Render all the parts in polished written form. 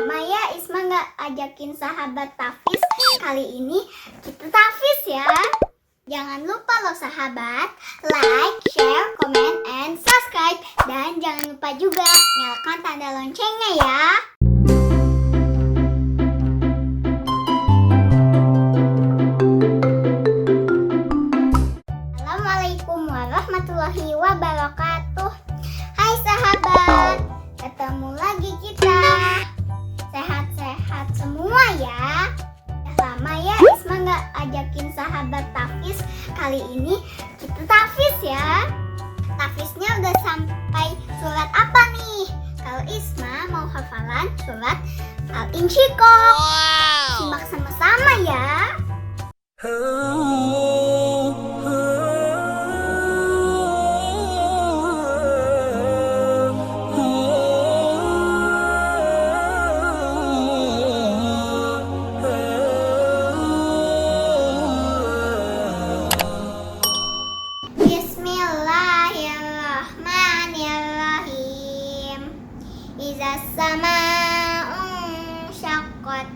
lama ya Isma nggak ajakin sahabat Tafis. Kali ini kita Tafis ya. Jangan lupa loh sahabat, like, share, comment, and subscribe. Dan jangan lupa juga nyalakan tanda loncengnya ya. Assalamualaikum warahmatullahi wabarakatuh. Hai sahabat, ketemu lagi kita. Sehat-sehat semua ya. Lama ya Isma nggak ajakin sahabat Tafis. Kali ini kita Tafis ya. Tafisnya udah sampai surat apa nih? Kalau Isma mau hafalan surat Al-Insyiqaq. Simak sama-sama ya. Bismillahirrahmanirrahim. Izas sama'un syaqqat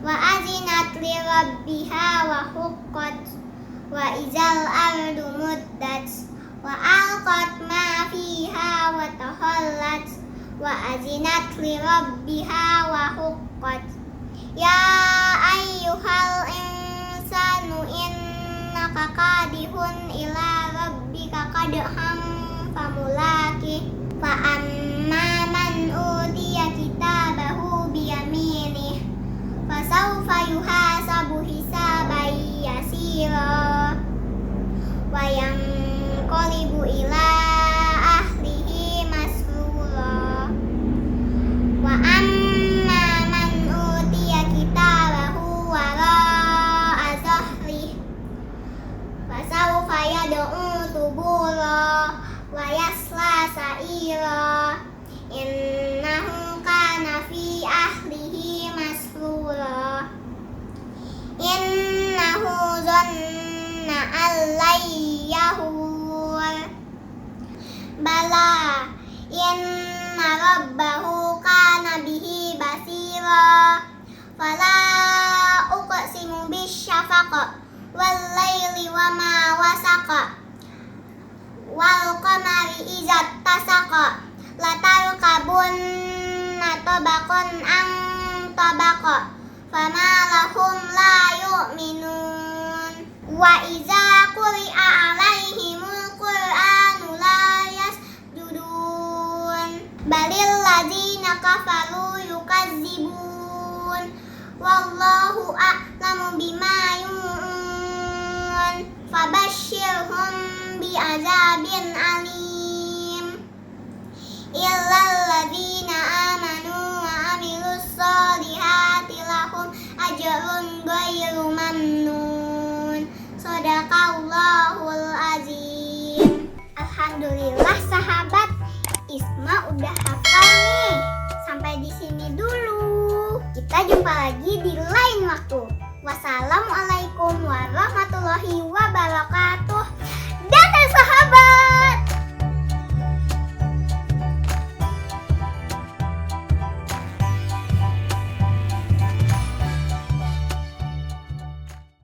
wa azinat li rabbiha wa huqqat wa izal ardu muddat wa alqat ma fiha wa tahallat wa azinat li rabbiha wa huqqat. Ya ayyuhal insanu innaka kadihun ila rabbika kadham famulaki fa amma man utiya kitabahu biyaminih fa sawfa yuhasabu hisaban yasira wa yanqalibu ila ahlihi masrura wa amma man utiya kitabahu wara'a zahrihi fa sawfa yad'u thubura wa yasla sa'ira innahu kana fi ahlihi masrura innahu zanna an lan yahur bala inna rabbahu kana bihi basira fala uqsimu bisyafaq wal laili wa ma wasaqa wal qamari izat tasaqa latarkabunna tabaqan an tabaqa fama lahum la yu'minun wa iza quri'a alaihimul qur'anu la yasjudun balil ladzina kafaru yukazzibun wallahu a'lamu bima yu'un fabashshirhum bi'adzabin alim illal ladzina amanu wa amilus solihati lahum ajrun ghairu mamnun. Shadaqallahul azim. Alhamdulillah sahabat, Isma udah hafal nih. Sampai di sini dulu. Kita jumpa lagi di lain waktu. Wassalamualaikum warahmatullahi wabarakatuh.